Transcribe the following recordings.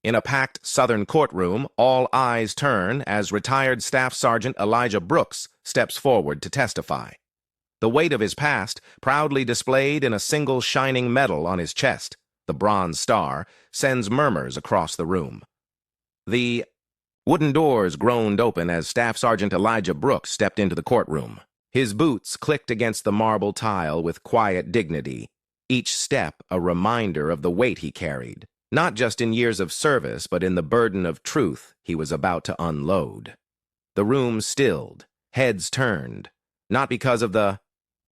In a packed Southern courtroom, all eyes turn as retired Staff Sergeant Elijah Brooks steps forward to testify. The weight of his past, proudly displayed in a single shining medal on his chest, the Bronze Star, sends murmurs across the room. The wooden doors groaned open as Staff Sergeant Elijah Brooks stepped into the courtroom. His boots clicked against the marble tile with quiet dignity, each step a reminder of the weight he carried, not just in years of service, but in the burden of truth he was about to unload. The room stilled, heads turned, not because of the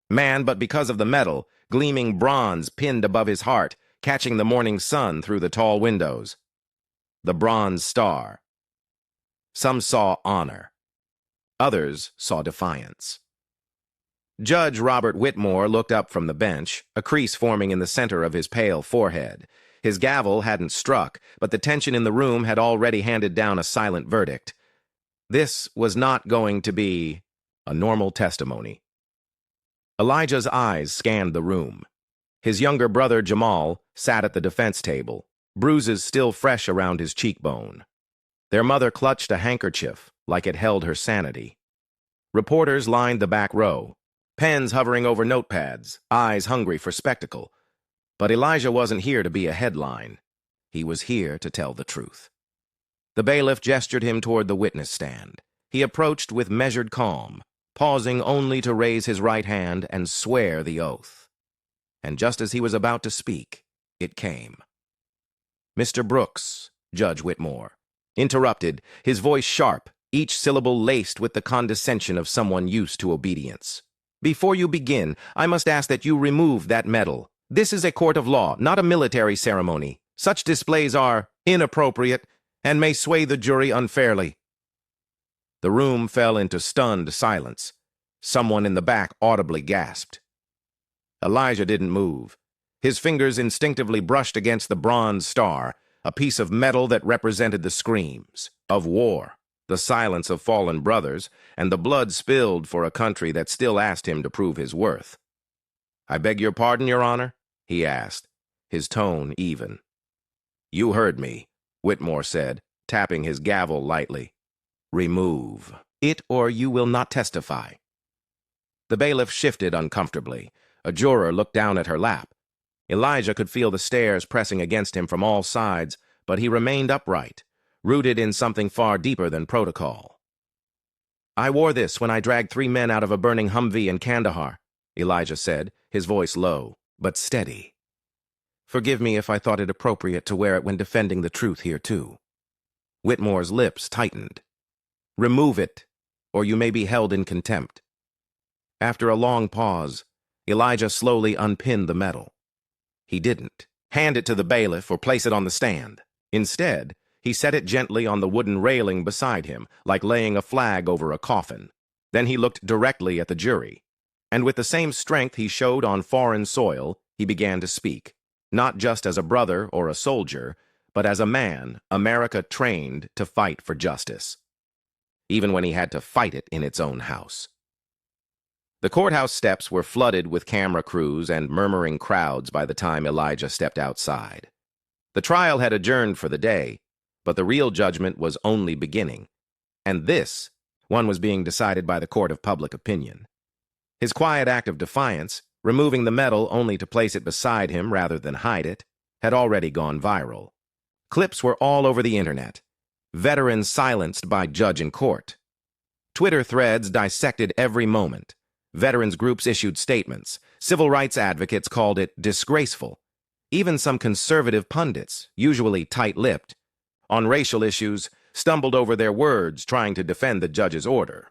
man, but because of the medal, gleaming bronze pinned above his heart, catching the morning sun through the tall windows. The Bronze Star. Some saw honor. Others saw defiance. Judge Robert Whitmore looked up from the bench, a crease forming in the center of his pale forehead. His gavel hadn't struck, but the tension in the room had already handed down a silent verdict. This was not going to be a normal testimony. Elijah's eyes scanned the room. His younger brother, Jamal, sat at the defense table, bruises still fresh around his cheekbone. Their mother clutched a handkerchief like it held her sanity. Reporters lined the back row, pens hovering over notepads, eyes hungry for spectacle. But Elijah wasn't here to be a headline. He was here to tell the truth. The bailiff gestured him toward the witness stand. He approached with measured calm, pausing only to raise his right hand and swear the oath. And just as he was about to speak, it came. "Mr. Brooks," Judge Whitmore interrupted, his voice sharp, each syllable laced with the condescension of someone used to obedience. "Before you begin, I must ask that you remove that medal. This is a court of law, not a military ceremony. Such displays are inappropriate and may sway the jury unfairly." The room fell into stunned silence. Someone in the back audibly gasped. Elijah didn't move. His fingers instinctively brushed against the Bronze Star, a piece of metal that represented the screams of war, the silence of fallen brothers, and the blood spilled for a country that still asked him to prove his worth. "I beg your pardon, Your Honor?" he asked, his tone even. "You heard me," Whitmore said, tapping his gavel lightly. "Remove it, or you will not testify." The bailiff shifted uncomfortably. A juror looked down at her lap. Elijah could feel the stares pressing against him from all sides, but he remained upright, rooted in something far deeper than protocol. "I wore this when I dragged 3 men out of a burning Humvee in Kandahar," Elijah said, his voice low, but steady. "Forgive me if I thought it appropriate to wear it when defending the truth here, too." Whitmore's lips tightened. "Remove it, or you may be held in contempt." After a long pause, Elijah slowly unpinned the medal. He didn't hand it to the bailiff or place it on the stand. Instead, he set it gently on the wooden railing beside him, like laying a flag over a coffin. Then he looked directly at the jury. And with the same strength he showed on foreign soil, he began to speak, not just as a brother or a soldier, but as a man America trained to fight for justice, even when he had to fight it in its own house. The courthouse steps were flooded with camera crews and murmuring crowds by the time Elijah stepped outside. The trial had adjourned for the day, but the real judgment was only beginning. And this one was being decided by the court of public opinion. His quiet act of defiance, removing the medal only to place it beside him rather than hide it, had already gone viral. Clips were all over the internet. Veterans silenced by judge and court. Twitter threads dissected every moment. Veterans groups issued statements. Civil rights advocates called it disgraceful. Even some conservative pundits, usually tight-lipped, on racial issues, stumbled over their words trying to defend the judge's order.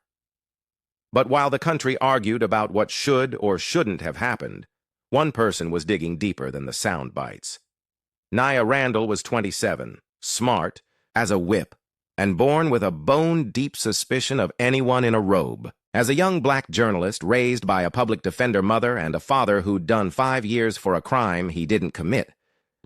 But while the country argued about what should or shouldn't have happened, one person was digging deeper than the sound bites. Nia Randall was 27, smart as a whip, and born with a bone-deep suspicion of anyone in a robe. As a young black journalist raised by a public defender mother and a father who'd done 5 years for a crime he didn't commit,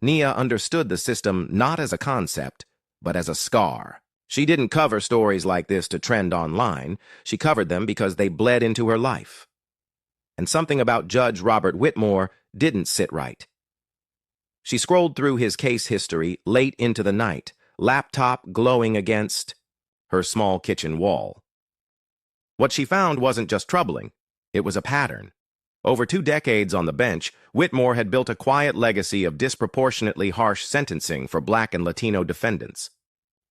Nia understood the system not as a concept, but as a scar. She didn't cover stories like this to trend online. She covered them because they bled into her life. And something about Judge Robert Whitmore didn't sit right. She scrolled through his case history late into the night, laptop glowing against her small kitchen wall. What she found wasn't just troubling, it was a pattern. Over 2 decades on the bench, Whitmore had built a quiet legacy of disproportionately harsh sentencing for Black and Latino defendants.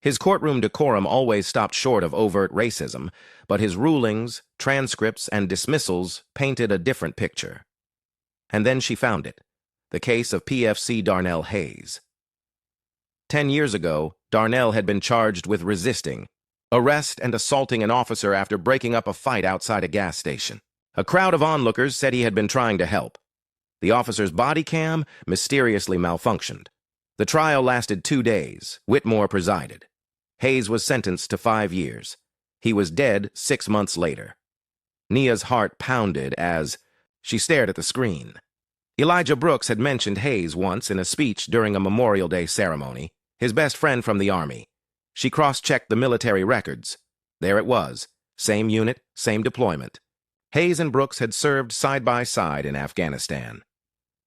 His courtroom decorum always stopped short of overt racism, but his rulings, transcripts, and dismissals painted a different picture. And then she found it, the case of PFC Darnell Hayes. 10 years ago, Darnell had been charged with resisting, arrest and assaulting an officer after breaking up a fight outside a gas station. A crowd of onlookers said he had been trying to help. The officer's body cam mysteriously malfunctioned. The trial lasted 2 days. Whitmore presided. Hayes was sentenced to 5 years. He was dead 6 months later. Nia's heart pounded as she stared at the screen. Elijah Brooks had mentioned Hayes once in a speech during a Memorial Day ceremony, his best friend from the Army. She cross-checked the military records. There it was, same unit, same deployment. Hayes and Brooks had served side by side in Afghanistan.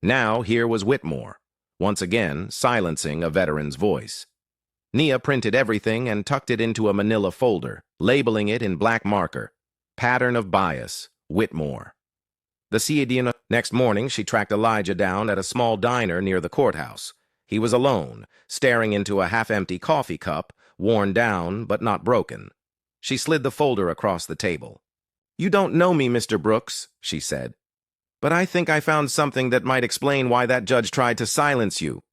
Now here was Whitmore, once again silencing a veteran's voice. Nia printed everything and tucked it into a manila folder, labeling it in black marker, Pattern of Bias, Whitmore. Next morning, she tracked Elijah down at a small diner near the courthouse. He was alone, staring into a half-empty coffee cup, worn down but not broken. She slid the folder across the table. "You don't know me, Mr. Brooks," she said, "but I think I found something that might explain why that judge tried to silence you,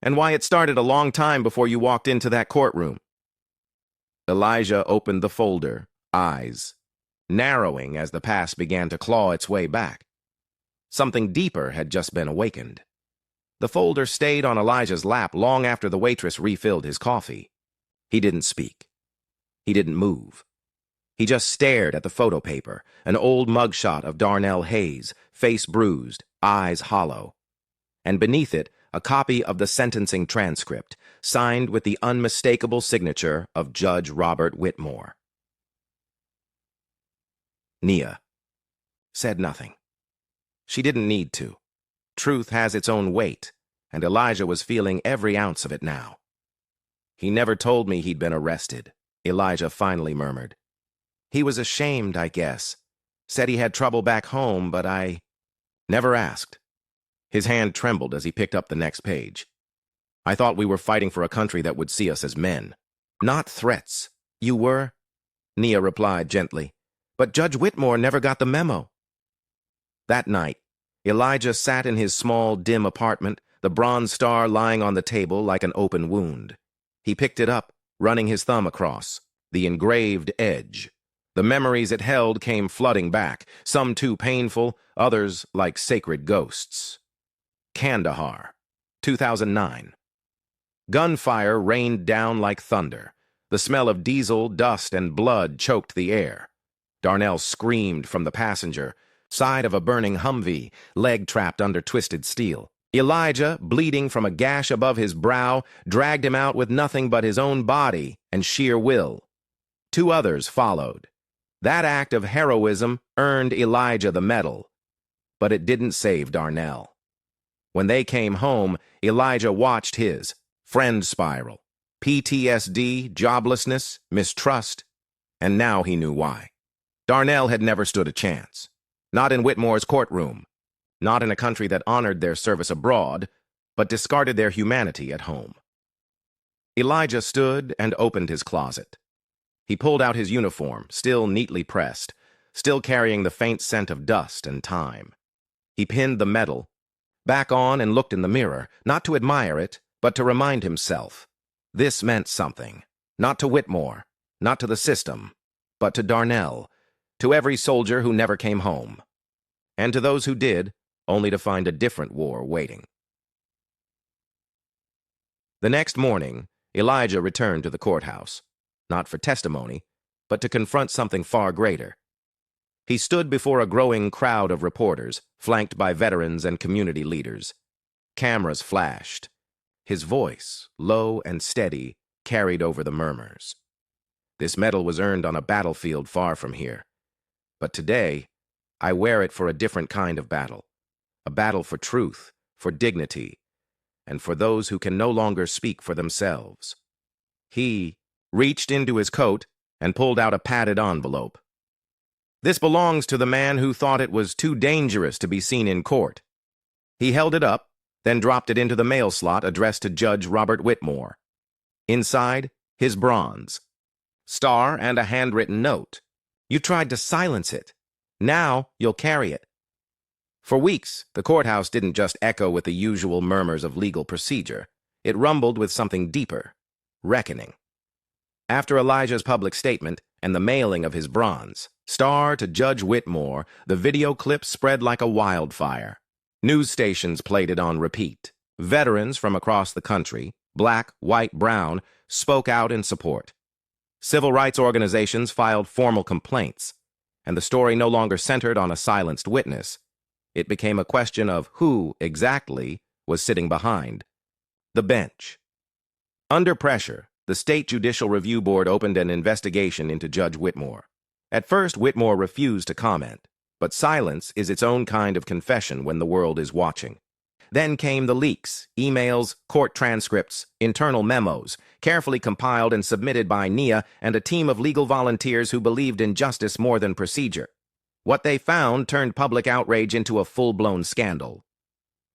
and why it started a long time before you walked into that courtroom." Elijah opened the folder, eyes narrowing as the past began to claw its way back. Something deeper had just been awakened. The folder stayed on Elijah's lap long after the waitress refilled his coffee. He didn't speak. He didn't move. He just stared at the photo paper, an old mugshot of Darnell Hayes, face bruised, eyes hollow. And beneath it, a copy of the sentencing transcript, signed with the unmistakable signature of Judge Robert Whitmore. Nia said nothing. She didn't need to. Truth has its own weight, and Elijah was feeling every ounce of it now. "He never told me he'd been arrested," Elijah finally murmured. "He was ashamed, I guess. Said he had trouble back home, but I never asked." His hand trembled as he picked up the next page. "I thought we were fighting for a country that would see us as men, not threats." "You were?" Nia replied gently. "But Judge Whitmore never got the memo." That night, Elijah sat in his small, dim apartment, the bronze star lying on the table like an open wound. He picked it up, running his thumb across, the engraved edge. The memories it held came flooding back, some too painful, others like sacred ghosts. Kandahar, 2009. Gunfire rained down like thunder. The smell of diesel, dust, and blood choked the air. Darnell screamed from the passenger side of a burning Humvee, leg trapped under twisted steel. Elijah, bleeding from a gash above his brow, dragged him out with nothing but his own body and sheer will. 2 others followed. That act of heroism earned Elijah the medal, but it didn't save Darnell. When they came home, Elijah watched his friend spiral, PTSD, joblessness, mistrust, and now he knew why. Darnell had never stood a chance. Not in Whitmore's courtroom. Not in a country that honored their service abroad, but discarded their humanity at home. Elijah stood and opened his closet. He pulled out his uniform, still neatly pressed, still carrying the faint scent of dust and time. He pinned the medal back on and looked in the mirror, not to admire it, but to remind himself. This meant something. Not to Whitmore, not to the system, but to Darnell, to every soldier who never came home, and to those who did, only to find a different war waiting. The next morning, Elijah returned to the courthouse, not for testimony, but to confront something far greater. He stood before a growing crowd of reporters, flanked by veterans and community leaders. Cameras flashed. His voice, low and steady, carried over the murmurs. This medal was earned on a battlefield far from here. But today, I wear it for a different kind of battle. A battle for truth, for dignity, and for those who can no longer speak for themselves. He reached into his coat and pulled out a padded envelope. "This belongs to the man who thought it was too dangerous to be seen in court." He held it up, then dropped it into the mail slot addressed to Judge Robert Whitmore. Inside, his bronze star and a handwritten note. "You tried to silence it. Now you'll carry it." For weeks, the courthouse didn't just echo with the usual murmurs of legal procedure. It rumbled with something deeper: reckoning. After Elijah's public statement and the mailing of his bronze star to Judge Whitmore, the video clip spread like a wildfire. News stations played it on repeat. Veterans from across the country, black, white, brown, spoke out in support. Civil rights organizations filed formal complaints, and the story no longer centered on a silenced witness. It became a question of who, exactly, was sitting behind the bench. Under pressure, the State Judicial Review Board opened an investigation into Judge Whitmore. At first, Whitmore refused to comment, but silence is its own kind of confession when the world is watching. Then came the leaks: emails, court transcripts, internal memos, carefully compiled and submitted by Nia and a team of legal volunteers who believed in justice more than procedure. What they found turned public outrage into a full-blown scandal.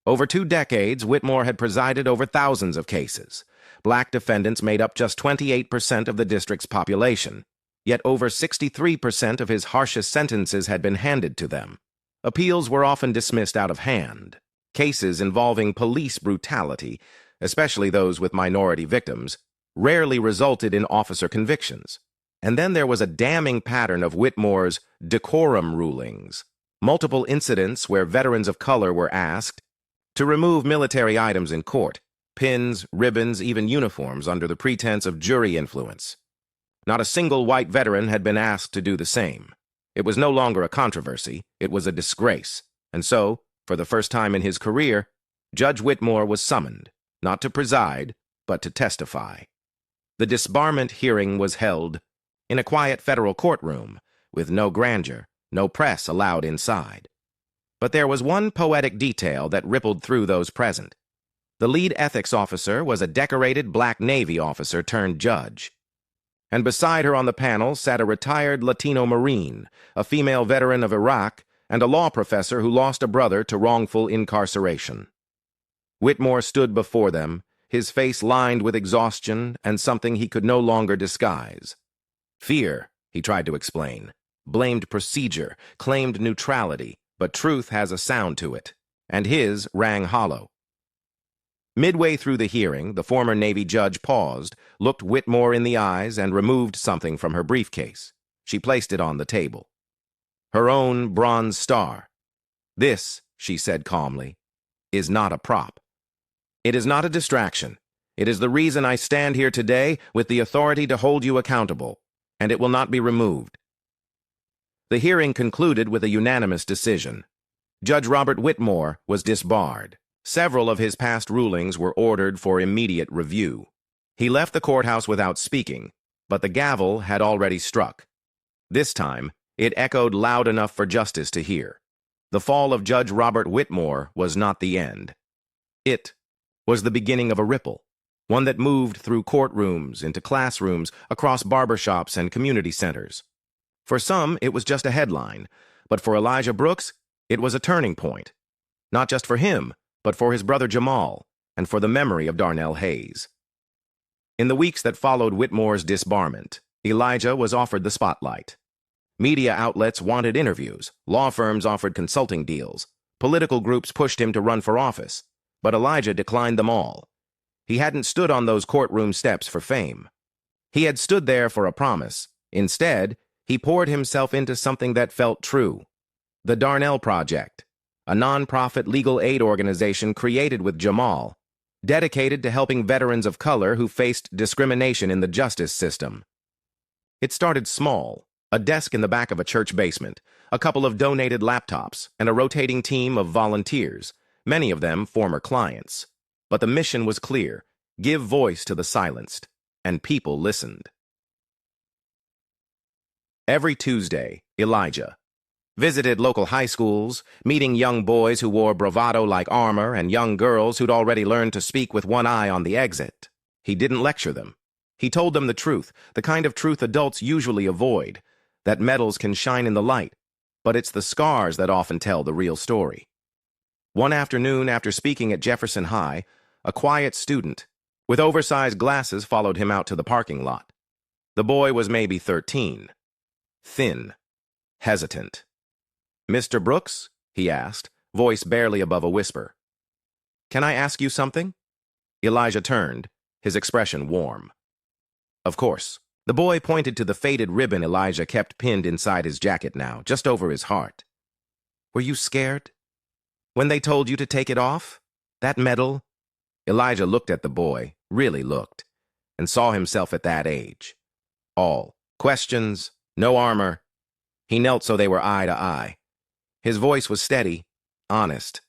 Over 2 decades, Whitmore had presided over thousands of cases. Black defendants made up just 28% of the district's population, yet over 63% of his harshest sentences had been handed to them. Appeals were often dismissed out of hand. Cases involving police brutality, especially those with minority victims, rarely resulted in officer convictions. And then there was a damning pattern of Whitmore's decorum rulings, multiple incidents where veterans of color were asked to remove military items in court, pins, ribbons, even uniforms, under the pretense of jury influence. Not a single white veteran had been asked to do the same. It was no longer a controversy, it was a disgrace. And so, for the first time in his career, Judge Whitmore was summoned, not to preside, but to testify. The disbarment hearing was held in a quiet federal courtroom, with no grandeur, no press allowed inside. But there was one poetic detail that rippled through those present. The lead ethics officer was a decorated black Navy officer turned judge. And beside her on the panel sat a retired Latino Marine, a female veteran of Iraq, and a law professor who lost a brother to wrongful incarceration. Whitmore stood before them, his face lined with exhaustion and something he could no longer disguise. Fear, he tried to explain, blamed procedure, claimed neutrality, but truth has a sound to it, and his rang hollow. Midway through the hearing, the former Navy judge paused, looked Whitmore in the eyes, and removed something from her briefcase. She placed it on the table. Her own bronze star. "This," she said calmly, "is not a prop. It is not a distraction. It is the reason I stand here today with the authority to hold you accountable, and it will not be removed." The hearing concluded with a unanimous decision. Judge Robert Whitmore was disbarred. Several of his past rulings were ordered for immediate review. He left the courthouse without speaking, but the gavel had already struck. This time, it echoed loud enough for justice to hear. The fall of Judge Robert Whitmore was not the end. It was the beginning of a ripple, one that moved through courtrooms, into classrooms, across barbershops and community centers. For some, it was just a headline, but for Elijah Brooks, it was a turning point. Not just for him, but for his brother Jamal, and for the memory of Darnell Hayes. In the weeks that followed Whitmore's disbarment, Elijah was offered the spotlight. Media outlets wanted interviews, law firms offered consulting deals, political groups pushed him to run for office, but Elijah declined them all. He hadn't stood on those courtroom steps for fame. He had stood there for a promise. Instead, he poured himself into something that felt true: the Darnell Project, a nonprofit legal aid organization created with Jamal, dedicated to helping veterans of color who faced discrimination in the justice system. It started small: a desk in the back of a church basement, a couple of donated laptops, and a rotating team of volunteers, many of them former clients. But the mission was clear: give voice to the silenced, and people listened. Every Tuesday, Elijah visited local high schools, meeting young boys who wore bravado like armor and young girls who'd already learned to speak with one eye on the exit. He didn't lecture them. He told them the truth, the kind of truth adults usually avoid, that medals can shine in the light, but it's the scars that often tell the real story. One afternoon, after speaking at Jefferson High, a quiet student with oversized glasses followed him out to the parking lot. The boy was maybe 13. Thin. Hesitant. "Mr. Brooks?" he asked, voice barely above a whisper. "Can I ask you something?" Elijah turned, his expression warm. "Of course." The boy pointed to the faded ribbon Elijah kept pinned inside his jacket now, just over his heart. "Were you scared? When they told you to take it off? That medal?" Elijah looked at the boy, really looked, and saw himself at that age. All questions, no armor. He knelt so they were eye to eye. His voice was steady, honest.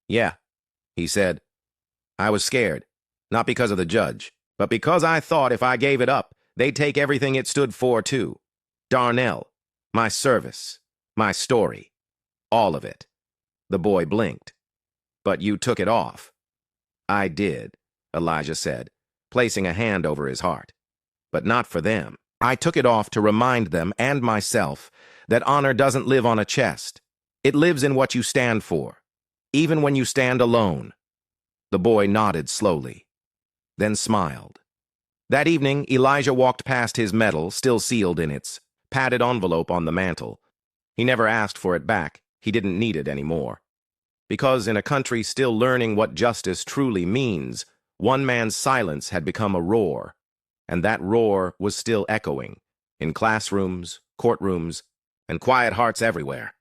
"Yeah," he said. "I was scared, not because of the judge, but because I thought if I gave it up, they'd take everything it stood for, too. Darnell, my service, my story, all of it." The boy blinked. "But you took it off." "I did," Elijah said, placing a hand over his heart. "But not for them. I took it off to remind them and myself that honor doesn't live on a chest. It lives in what you stand for, even when you stand alone." The boy nodded slowly, then smiled. That evening, Elijah walked past his medal, still sealed in its padded envelope on the mantel. He never asked for it back. He didn't need it anymore. Because in a country still learning what justice truly means, one man's silence had become a roar, and that roar was still echoing in classrooms, courtrooms, and quiet hearts everywhere.